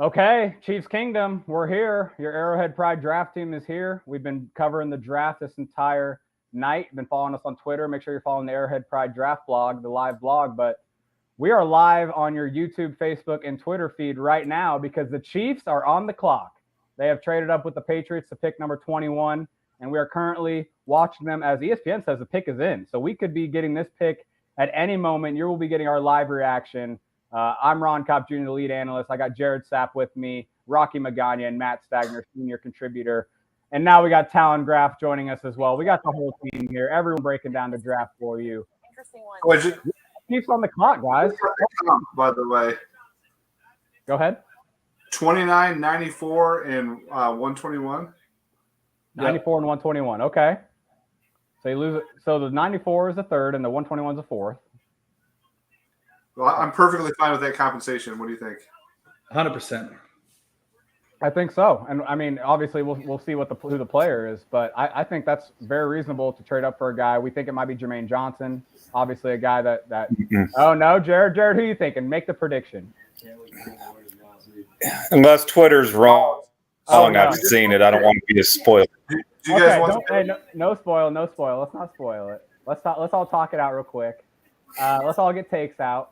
Okay, Chiefs Kingdom, we're here. Your Arrowhead Pride Draft Team is here. We've been covering the draft this entire night. Been following us on Twitter. Make sure you're following the Arrowhead Pride Draft blog, the live blog. But we are live on your YouTube, Facebook, and Twitter feed right now because the Chiefs are on the clock. They have traded up with the Patriots to pick number 21, and we are currently watching them as ESPN says the pick is in. So we could be getting this pick at any moment. You will be getting our live reaction. I'm Ron Kopp Jr., the lead analyst. I got Jared Sapp with me, Rocky Magana, and Matt Stagner, senior contributor. And now we got Talon Graff joining us as well. We got the whole team here. Everyone breaking down the draft for you. Interesting one. Keeps on the clock, guys. By the way, go ahead. 29, 94, and 121. 94 and 121. Okay. So you lose it. So the 94 is the third, and the 121 is the fourth. Well, I'm perfectly fine with that compensation. What do you think? 100%. I think so, and I mean, obviously, we'll see who the player is, but I think that's very reasonable to trade up for a guy. We think it might be Jermaine Johnson, obviously a guy that. Oh no, Jared, who are you thinking? Make the prediction. Unless Twitter's wrong, Oh, no. I've seen it. I don't want to be a spoiler. Do you guys want no spoil. Let's not spoil it. Let's all talk it out real quick. Let's all get takes out.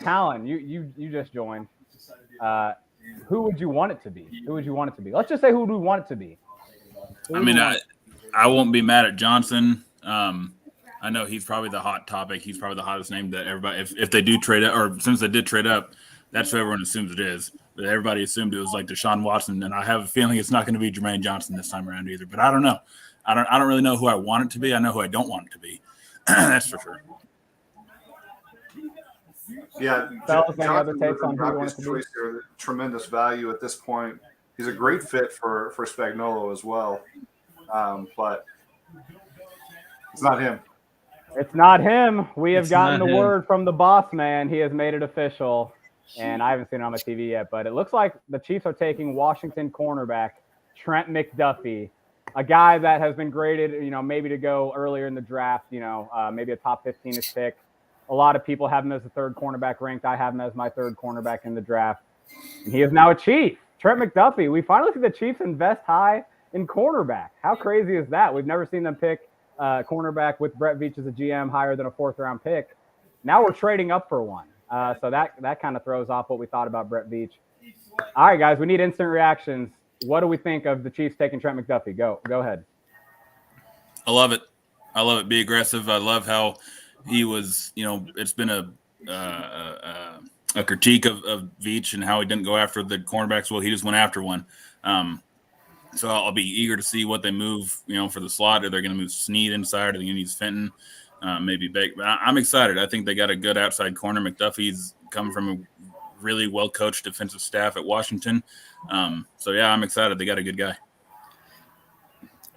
Talon, you just joined. Who would you want it to be? Let's just say who do we want it to be? I won't be mad at Johnson. I know he's probably the hot topic. He's probably the hottest name that everybody, if they do trade up, or since they did trade up, that's what everyone assumes it is. But everybody assumed it was like Deshaun Watson, and I have a feeling it's not going to be Jermaine Johnson this time around either. But I don't know. I don't really know who I want it to be. I know who I don't want it to be. That's for sure. Yeah, other takes on who you want it to be? Tremendous value at this point. He's a great fit for Spagnuolo as well, but it's not him. It's not him. We have gotten the word from the boss man. He has made it official, and I haven't seen it on my TV yet, but it looks like the Chiefs are taking Washington cornerback Trent McDuffie, a guy that has been graded, maybe to go earlier in the draft, maybe a top 15-ish pick. A lot of people have him as the third cornerback ranked. I have him as my third cornerback in the draft. And he is now a Chief. Trent McDuffie. We finally see the Chiefs invest high in cornerback. How crazy is that? We've never seen them pick cornerback with Brett Veach as a GM higher than a fourth-round pick. Now we're trading up for one. So that kind of throws off what we thought about Brett Veach. All right, guys, we need instant reactions. What do we think of the Chiefs taking Trent McDuffie? Go ahead. I love it. Be aggressive. I love how he was, it's been a critique of Veach and how he didn't go after the cornerbacks. Well, he just went after one. So I'll be eager to see what they move, for the slot. Are they going to move Snead inside? Are they going to use Fenton? Maybe Bake. But I'm excited. I think they got a good outside corner. McDuffie's come from a really well-coached defensive staff at Washington. So, yeah, I'm excited. They got a good guy.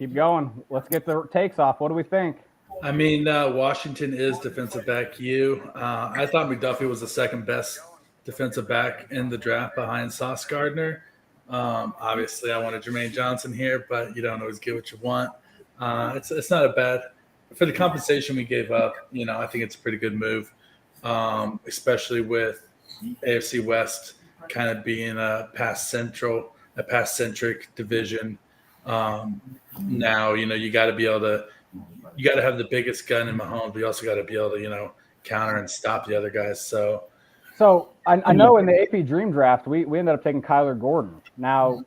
Keep going. Let's get the takes off. What do we think? I mean, Washington is defensive back U. I thought McDuffie was the second best defensive back in the draft behind Sauce Gardner. Obviously, I wanted Jermaine Johnson here, but you don't always get what you want. It's not a bad – for the compensation we gave up, I think it's a pretty good move, especially with AFC West kind of being a pass-centric division. Now, you got to be able to – you got to have the biggest gun in Mahomes, but you also got to be able to, counter and stop the other guys. So I know in the AP Dream Draft, we ended up taking Kyler Gordon. Now,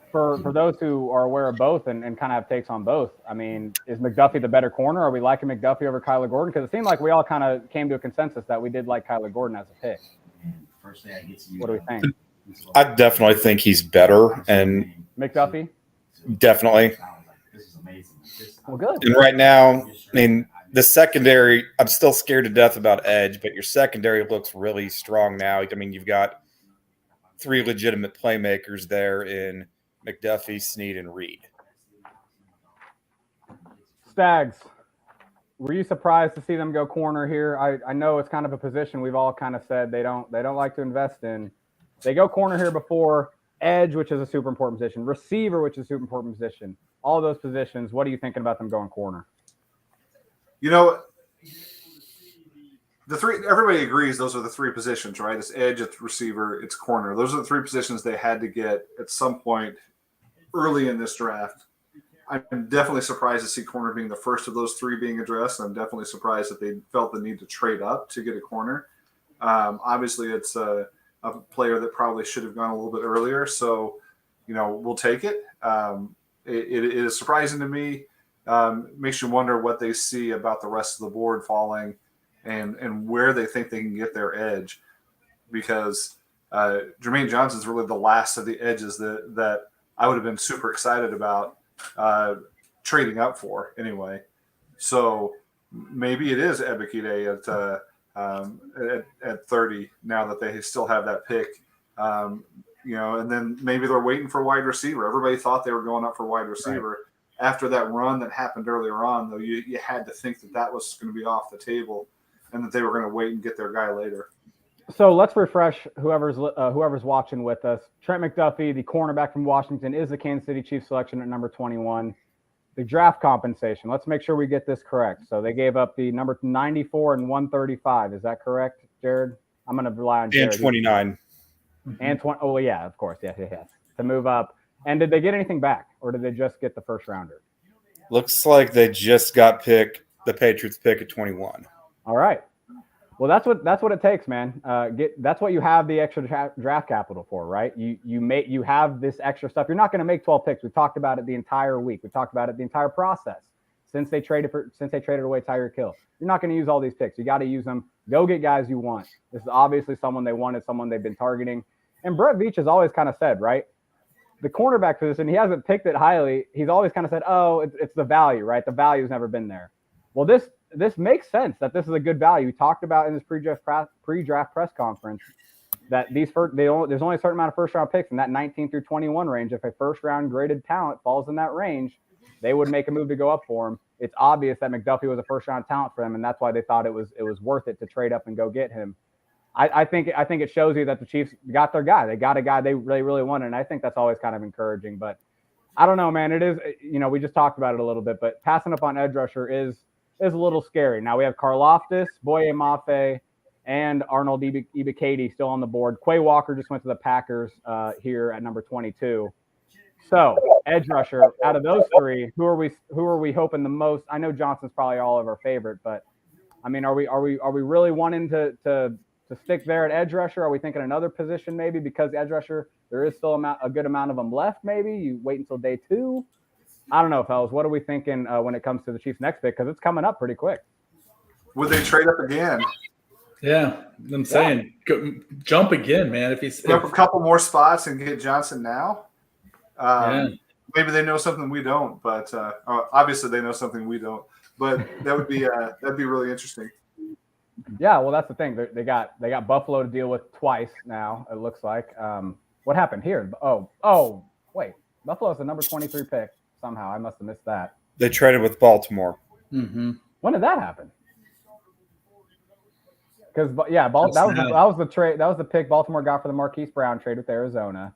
for those who are aware of both and kind of have takes on both, I mean, is McDuffie the better corner? Are we liking McDuffie over Kyler Gordon? Because it seemed like we all kind of came to a consensus that we did like Kyler Gordon as a pick. What do we think? I definitely think he's better, and McDuffie? Definitely. Well, good. And right now, I mean, the secondary, I'm still scared to death about edge, but your secondary looks really strong now. I mean, you've got three legitimate playmakers there in McDuffie, Snead, and Reed. Stags, were you surprised to see them go corner here? I know it's kind of a position we've all kind of said they don't like to invest in. They go corner here before edge, which is a super important position, receiver, which is a super important position. All those positions. What are you thinking about them going corner? everybody agrees those are the three positions, right? It's edge, it's receiver, it's corner. Those are the three positions they had to get at some point early in this draft. I'm definitely surprised to see corner being the first of those three being addressed. I'm definitely surprised that they felt the need to trade up to get a corner. Obviously, it's a player that probably should have gone a little bit earlier. So, we'll take it. It is surprising to me. Makes you wonder what they see about the rest of the board falling and where they think they can get their edge. Because Jermaine Johnson's really the last of the edges that I would have been super excited about trading up for anyway. So maybe it is Ebikide at 30 now that they still have that pick. And then maybe they're waiting for wide receiver. Everybody thought they were going up for wide receiver. Right. After that run that happened earlier on, though, you had to think that was going to be off the table and that they were going to wait and get their guy later. So let's refresh whoever's watching with us. Trent McDuffie, the cornerback from Washington, is the Kansas City Chiefs selection at number 21. The draft compensation, let's make sure we get this correct. So they gave up the number 94 and 135. Is that correct, Jared? I'm going to rely on Jared. And 29. And 20. Oh, yeah, of course. Yes. To move up. And did they get anything back, or did they just get the first rounder? Looks like they just got the Patriots pick at 21. All right. Well, that's what it takes, man. That's what you have the extra draft capital for, right? You have this extra stuff. You're not going to make 12 picks. We've talked about it the entire week. We talked about it the entire process since they traded away Tyreek Hill. You're not going to use all these picks. You got to use them. Go get guys you want. This is obviously someone they wanted, someone they've been targeting. And Brett Veach has always kind of said, right, the cornerback position, he hasn't picked it highly. He's always kind of said, oh, it's the value, right? The value's never been there. Well, this makes sense that this is a good value. We talked about in this pre-draft press conference that there's only a certain amount of first-round picks in that 19 through 21 range. If a first-round graded talent falls in that range, they would make a move to go up for him. It's obvious that McDuffie was a first-round talent for them, and that's why they thought it was worth it to trade up and go get him. I think it shows you that the Chiefs got their guy. They got a guy they really, really wanted, and I think that's always kind of encouraging. But I don't know, man. It is, we just talked about it a little bit, but passing up on edge rusher is a little scary. Now we have Karlaftis, Boye Mafe, and Arnold Ebikade still on the board. Quay Walker just went to the Packers here at number 22. So edge rusher, out of those three, who are we hoping the most? I know Johnson's probably all of our favorite, but I mean, are we really wanting to stick there at edge rusher? Are we thinking another position maybe because edge rusher there is still a good amount of them left? Maybe you wait until day 2. I don't know, fellas. What are we thinking when it comes to the Chiefs' next pick? Because it's coming up pretty quick. Would they trade up again? Yeah, I'm saying jump again, man. If he's up a couple more spots and get Johnson now, maybe they know something we don't. But obviously, they know something we don't. But that'd be really interesting. Yeah, well, that's the thing. They got Buffalo to deal with twice now. It looks like. What happened here? Oh, wait. Buffalo's the number 23 pick. Somehow I must have missed that. They traded with Baltimore. Mm-hmm. When did that happen? Because that was the trade. That was the pick Baltimore got for the Marquise Brown trade with Arizona.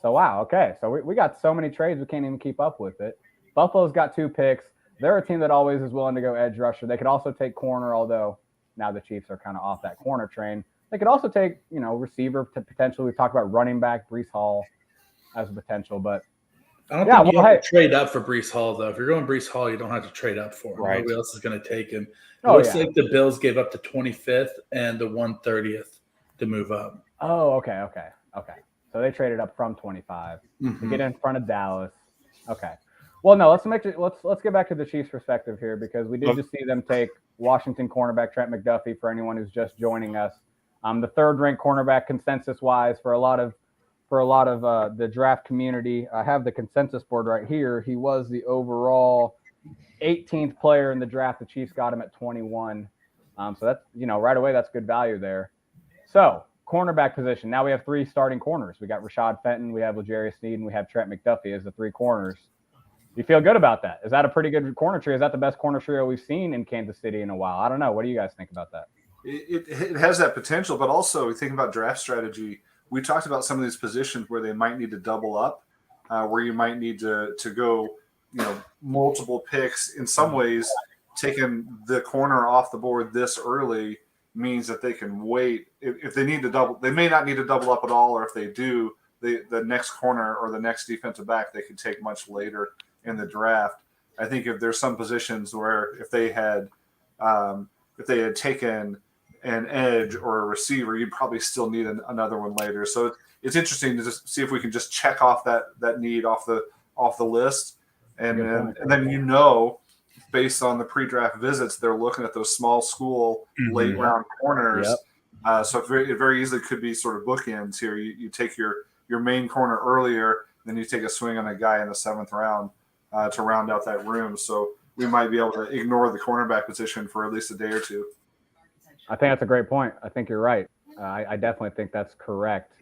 So wow, okay. So we got so many trades we can't even keep up with it. Buffalo's got 2 picks. They're a team that always is willing to go edge rusher. They could also take corner, although now the Chiefs are kind of off that corner train. They could also take receiver to potentially. We've talked about running back Breece Hall as a potential, but. I don't think you have to trade up for Breece Hall, though. If you're going Breece Hall, you don't have to trade up for him. Right. Nobody else is going to take him. It looks like the Bills gave up the 25th and the 130th to move up. Oh, okay. So they traded up from 25 to get in front of Dallas. Okay. Well, no, let's get back to the Chiefs' perspective here because we did just see them take Washington cornerback Trent McDuffie for anyone who's just joining us. The third-ranked cornerback consensus-wise for a lot of the draft community. I have the consensus board right here. He was the overall 18th player in the draft. The Chiefs got him at 21. So that's, right away, that's good value there. So cornerback position. Now we have 3 starting corners. We got Rashad Fenton, we have L'Jarius Sneed, and we have Trent McDuffie as the 3 corners. You feel good about that? Is that a pretty good corner trio? Is that the best corner trio we've seen in Kansas City in a while? I don't know. What do you guys think about that? It has that potential, but also thinking about draft strategy, we talked about some of these positions where they might need to double up, where you might need to go, multiple picks. In some ways, taking the corner off the board this early means that they can wait. If they need to double, they may not need to double up at all, or if they do, the next corner or the next defensive back they could take much later in the draft. I think if there's some positions where if they had taken an edge or a receiver, you'd probably still need another one later. So it's interesting to just see if we can just check off that need off the list, and then based on the pre-draft visits, they're looking at those small school late round corners. Yep. So it very easily could be sort of bookends here. You take your main corner earlier, then you take a swing on a guy in the 7th round to round out that room. So we might be able to ignore the cornerback position for at least a day or two. I think that's a great point. I think you're right. I definitely think that's correct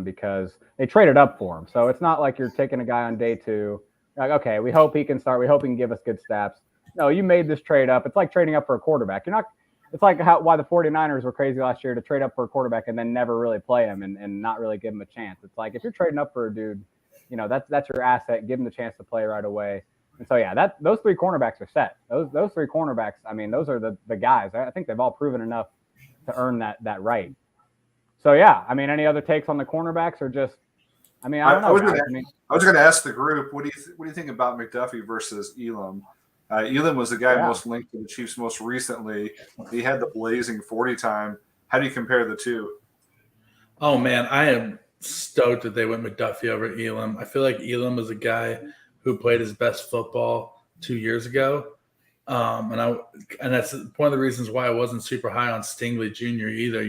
because they traded up for him. So it's not like you're taking a guy on day 2. Like, okay, we hope he can start. We hope he can give us good stats. No, you made this trade up. It's like trading up for a quarterback. It's like why the 49ers were crazy last year to trade up for a quarterback and then never really play him and not really give him a chance. It's like if you're trading up for a dude, that's your asset. Give him the chance to play right away. And so, yeah, those 3 cornerbacks are set. Those 3 cornerbacks, I mean, those are the guys. I think they've all proven enough to earn that right. So, yeah, I mean, any other takes on the cornerbacks or just – I mean, I don't know. I was going to ask the group, what do you think about McDuffie versus Elam? Elam was the guy most linked to the Chiefs most recently. He had the blazing 40 time. How do you compare the two? Oh, man, I am stoked that they went McDuffie over Elam. I feel like Elam was a guy who played his best football 2 years ago. And that's one of the reasons why I wasn't super high on Stingley Jr. either.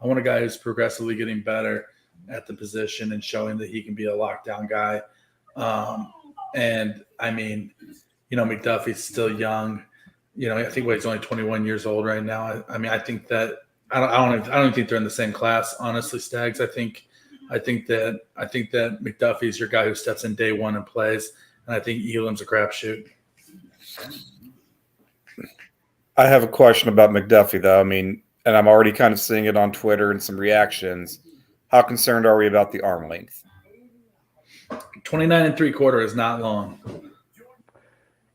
I want a guy who's progressively getting better at the position and showing that he can be a lockdown guy. And I mean, McDuffie's still young. I think he's only 21 years old right now. I mean, I think that I don't think they're in the same class, honestly, Stags. I think that McDuffie's your guy who steps in day 1 and plays, and I think Elam's a crapshoot. I have a question about McDuffie, though. I mean, and I'm already kind of seeing it on Twitter and some reactions. How concerned are we about the arm length? 29 3/4 is not long.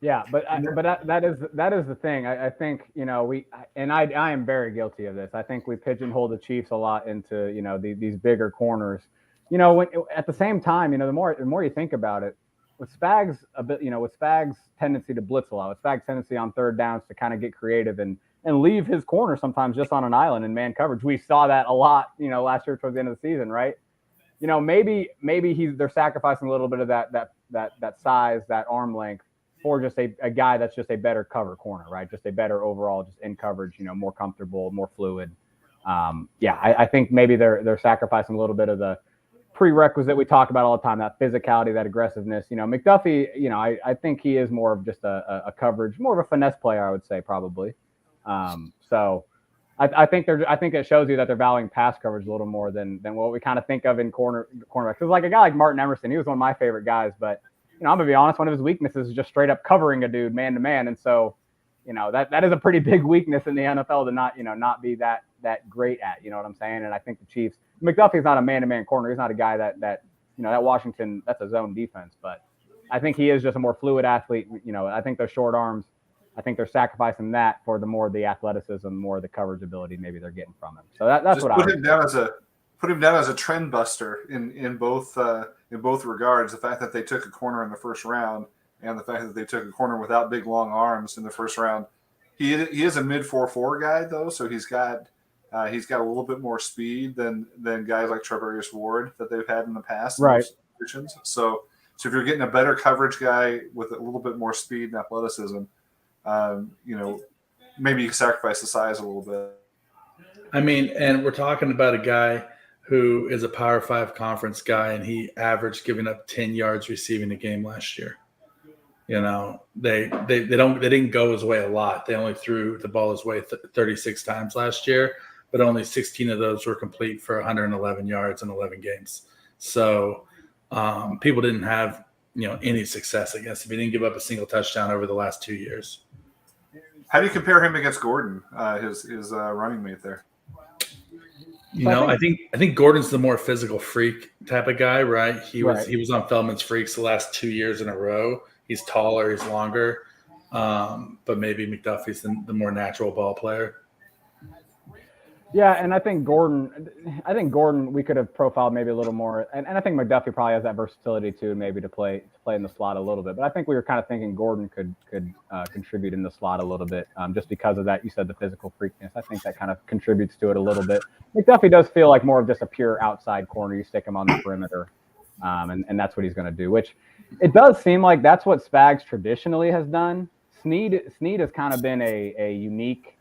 Yeah, but that is the thing. I think I am very guilty of this. I think we pigeonhole the Chiefs a lot into these bigger corners. When at the same time, the more you think about it, with Spags with Spags' tendency to blitz a lot, with Spags' tendency on 3rd downs to kind of get creative and leave his corner sometimes just on an island in man coverage. We saw that a lot, last year towards the end of the season, right? Maybe they're sacrificing a little bit of that size, that arm length, for just a guy that's just a better cover corner, right? Just a better overall, just in coverage, more comfortable, more fluid. I think maybe they're sacrificing a little bit of the prerequisite we talk about all the time, that physicality, that aggressiveness. McDuffie, I think he is more of just a coverage, more of a finesse player, I would say, probably. So I think it shows you that they're valuing pass coverage a little more than what we kind of think of in cornerbacks. Because like a guy like Martin Emerson, he was one of my favorite guys, but I'm gonna be honest, one of his weaknesses is just straight up covering a dude man to man, and so that is a pretty big weakness in the NFL to not be that great at. You know what I'm saying? And I think the Chiefs, McDuffie's not a man to man corner. He's not a guy that Washington, that's a zone defense, but I think he is just a more fluid athlete. I think those short arms, I think they're sacrificing that for the more the athleticism, more the coverage ability maybe they're getting from him. So that's just what put him down as a trend buster in both regards. The fact that they took a corner in the 1st round and the fact that they took a corner without big long arms in the 1st round. He is a mid 4.4 guy though, so he's got a little bit more speed than guys like Trevarius Ward that they've had in the past. Right. So if you're getting a better coverage guy with a little bit more speed and athleticism, maybe you can sacrifice the size a little bit. I mean, and we're talking about a guy who is a Power 5 conference guy, and he averaged giving up 10 yards receiving a game last year. They didn't go his way a lot. They only threw the ball his way 36 times last year, but only 16 of those were complete for 111 yards in 11 games. So people didn't have any success, I guess, if he didn't give up a single touchdown over the last 2 years. How do you compare him against Gordon, his running mate there? I think Gordon's the more physical freak type of guy, right? He was on Feldman's Freaks the last 2 years in a row. He's taller, he's longer, but maybe McDuffie's the more natural ball player. Yeah, and I think Gordon, we could have profiled maybe a little more, and I think McDuffie probably has that versatility too, maybe to play in the slot a little bit. But I think we were kind of thinking Gordon could contribute in the slot a little bit, just because of that. You said the physical freakness. I think that kind of contributes to it a little bit. McDuffie does feel like more of just a pure outside corner. You stick him on the perimeter, and that's what he's going to do. Which it does seem like that's what Spags traditionally has done. Snead has kind of been a unique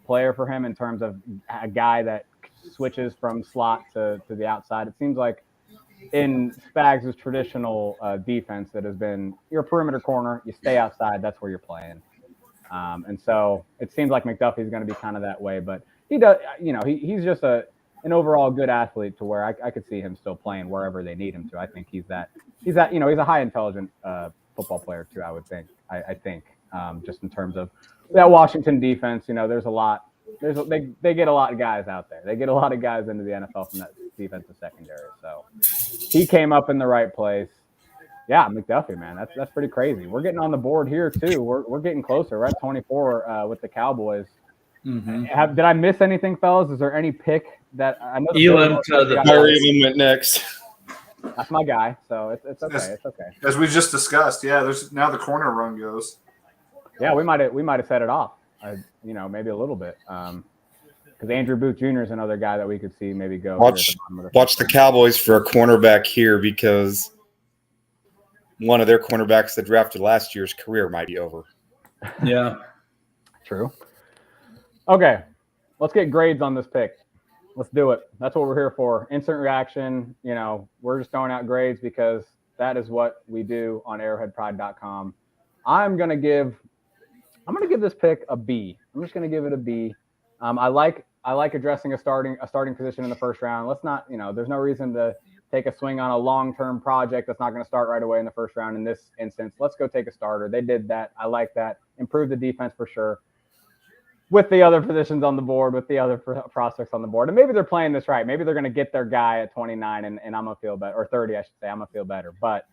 player for him in terms of a guy that switches from slot to the outside. It seems like in Spags' traditional defense that has been your perimeter corner, you stay outside, that's where you're playing. And so it seems like McDuffie is going to be kind of that way, but he does, he's just an overall good athlete to where I could see him still playing wherever they need him to. I think he's a high intelligent football player too, I would think. I think just in terms of that Washington defense, there's a lot. They get a lot of guys out there. They get a lot of guys into the NFL from that defensive secondary. So he came up in the right place. Yeah, McDuffie, man, that's pretty crazy. We're getting on the board here too. We're getting closer. We're at 24 with the Cowboys. Mm-hmm. Did I miss anything, fellas? Is there any pick that I know? Elam went next. That's my guy. So it's okay. It's okay. As we just discussed, yeah. There's now the corner run goes. Yeah, we might have set it off. Maybe a little bit. Because Andrew Booth Jr. is another guy that we could see maybe go. Watch the Cowboys for a cornerback here because one of their cornerbacks that drafted last year's career might be over. Yeah. True. Okay, let's get grades on this pick. Let's do it. That's what we're here for. Instant reaction. We're just throwing out grades because that is what we do on arrowheadpride.com. I'm gonna give this pick a B. I'm just gonna give it a B. I like addressing a starting position in the first round. Let's not, there's no reason to take a swing on a long-term project that's not going to start right away in the first round. In this instance, let's go take a starter. They did that. I like that. Improve the defense for sure. With the other positions on the board, with the other prospects on the board, and maybe they're playing this right. Maybe they're going to get their guy at 29, and I'm gonna feel better, or 30, I should say. I'm gonna feel better, but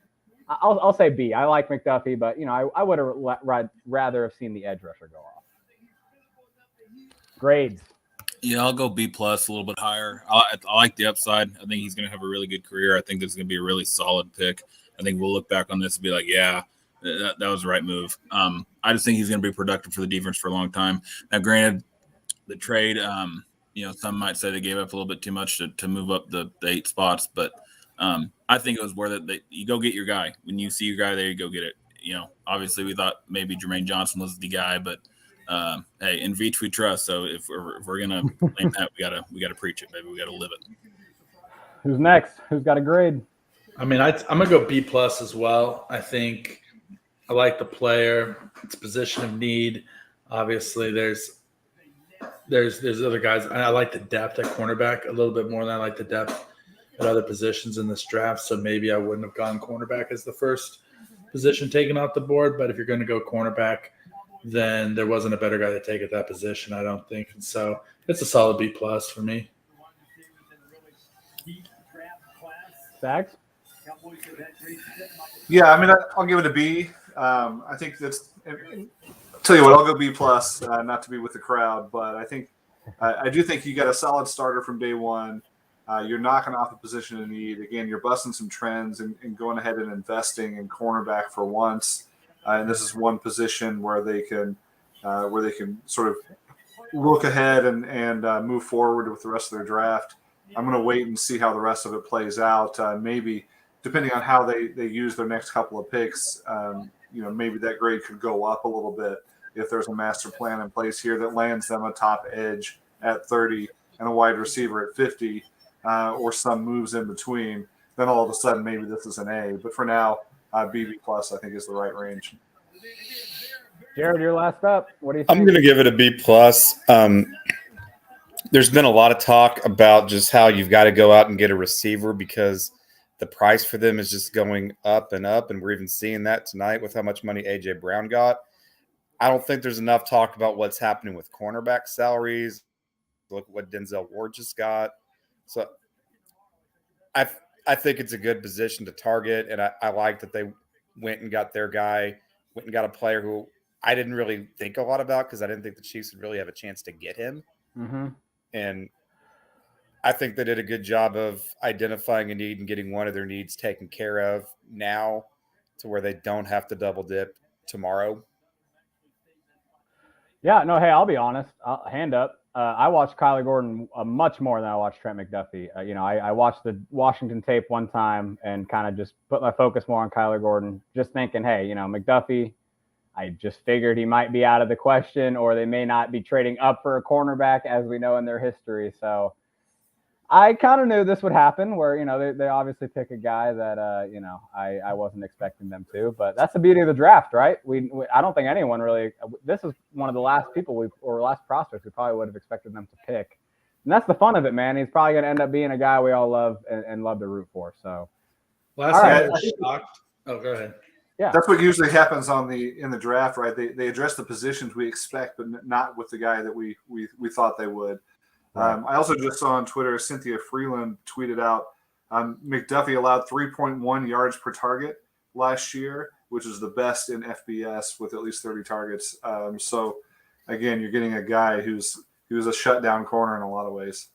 I'll say B. I like McDuffie, but I would have rather have seen the edge rusher go off. Grades. Yeah, I'll go B plus, a little bit higher. I like the upside. I think he's going to have a really good career. I think this is going to be a really solid pick. I think we'll look back on this and be like, yeah, that was the right move. I just think he's going to be productive for the defense for a long time. Now, granted, the trade, some might say they gave up a little bit too much to move up the 8 spots, but I think it was worth it. You go get your guy. When you see your guy there, you go get it. Obviously we thought maybe Jermaine Johnson was the guy, but hey, in Veach we trust. So if we're gonna claim that, we gotta preach it, baby. We gotta live it. Who's next? Who's got a grade? I mean, I'm gonna go B plus as well. I think I like the player. It's position of need. Obviously, there's other guys. I like the depth at cornerback a little bit more than I like the depth at other positions in this draft. So maybe I wouldn't have gone cornerback as the first position taken off the board. But if you're going to go cornerback, then there wasn't a better guy to take at that position, I don't think. And so it's a solid B plus for me. Sags? Yeah, I mean, I'll give it a B. I think that's. Tell you what, I'll go B plus. Not to be with the crowd, but I do think you got a solid starter from day one. You're knocking off a position in need. Again, you're busting some trends and going ahead and investing in cornerback for once. And this is one position where they can sort of look ahead and move forward with the rest of their draft. I'm going to wait and see how the rest of it plays out. Maybe depending on how they use their next couple of picks, maybe that grade could go up a little bit if there's a master plan in place here that lands them a top edge at 30 and a wide receiver at 50, or some moves in between. Then all of a sudden, maybe this is an A. But for now, BB plus I think is the right range. Jared, you're last up. What do you think? I'm going to give it a B plus. There's been a lot of talk about just how you've got to go out and get a receiver because the price for them is just going up and up, and we're even seeing that tonight with how much money A.J. Brown got. I don't think there's enough talk about what's happening with cornerback salaries. Look what Denzel Ward just got. So I think it's a good position to target, and I like that they went and got their guy, went and got a player who I didn't really think a lot about because I didn't think the Chiefs would really have a chance to get him. Mm-hmm. And I think they did a good job of identifying a need and getting one of their needs taken care of now to where they don't have to double dip tomorrow. Yeah, no, hey, I'll be honest. Hand up. I watched Kyler Gordon much more than I watched Trent McDuffie. I watched the Washington tape one time and kind of just put my focus more on Kyler Gordon, just thinking, hey, McDuffie, I just figured he might be out of the question, or they may not be trading up for a cornerback, as we know in their history. So I kind of knew this would happen where, they obviously pick a guy that, I wasn't expecting them to, but that's the beauty of the draft, right? I don't think anyone really, this is one of the last last prospects we probably would have expected them to pick. And that's the fun of it, man. He's probably going to end up being a guy we all love and love to root for. So last year I was shocked. Oh, go ahead. Yeah, that's what usually happens in the draft, right? They address the positions we expect, but not with the guy that we thought they would. Right. I also just saw on Twitter, Cynthia Freeland tweeted out McDuffie allowed 3.1 yards per target last year, which is the best in FBS with at least 30 targets. So, again, you're getting a guy who's a shutdown corner in a lot of ways.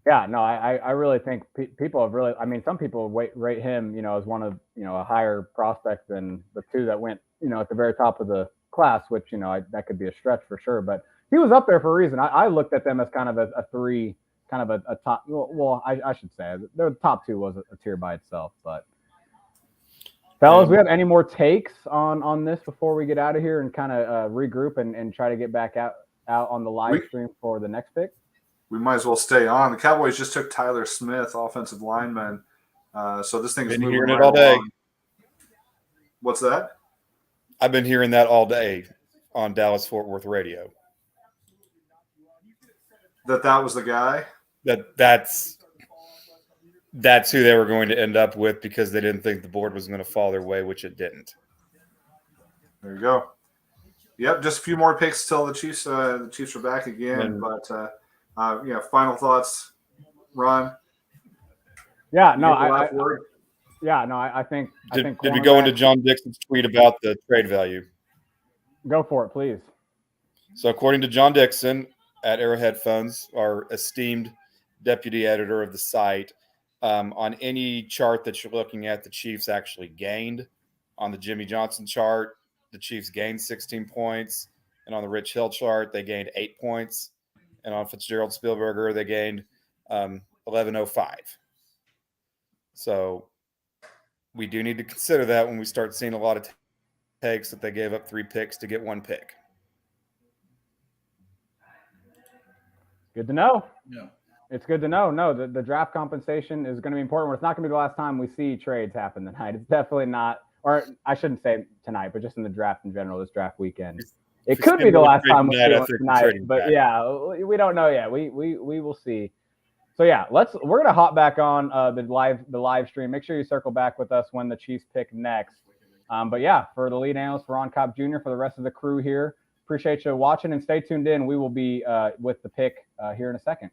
Yeah, no, I really think people have really. I mean, some people rate him, as one of a higher prospect than the two that went, at the very top of the class, which that could be a stretch for sure, but. He was up there for a reason. I looked at them as kind of a three, kind of a top. Well, I should say the top two was a tier by itself. But fellas, we have any more takes on this before we get out of here and kind of regroup and try to get back out on the live stream for the next pick? We might as well stay on. The Cowboys just took Tyler Smith, offensive lineman. So this thing's moving hearing right it all day. along. What's that? I've been hearing that all day on Dallas Fort Worth radio. That was the guy? That's who they were going to end up with because they didn't think the board was going to fall their way, which it didn't. There you go. Yep, just a few more picks till the Chiefs are back again. But final thoughts, Ron? Yeah, no, I think. Did we go into John Dixon's tweet about the trade value? Go for it, please. So according to John Dixon at Arrowhead Funds, our esteemed deputy editor of the site, on any chart that you're looking at, the Chiefs actually gained. On the Jimmy Johnson chart, the Chiefs gained 16 points. And on the Rich Hill chart, they gained 8 points. And on Fitzgerald Spielberger, they gained 1105. So we do need to consider that when we start seeing a lot of takes that they gave up 3 picks to get 1 pick. Good to know. Yeah. It's good to know. No, the draft compensation is going to be important. It's not going to be the last time we see trades happen tonight. It's definitely not, or I shouldn't say tonight, but just in the draft in general, this draft weekend. It could be the last time we see it tonight, but yeah, we don't know yet. We will see. So yeah, we're gonna hop back on the live stream. Make sure you circle back with us when the Chiefs pick next. But yeah, for the lead analyst, Ron Cobb Jr., for the rest of the crew here, appreciate you watching and stay tuned in. We will be with the pick here in a second.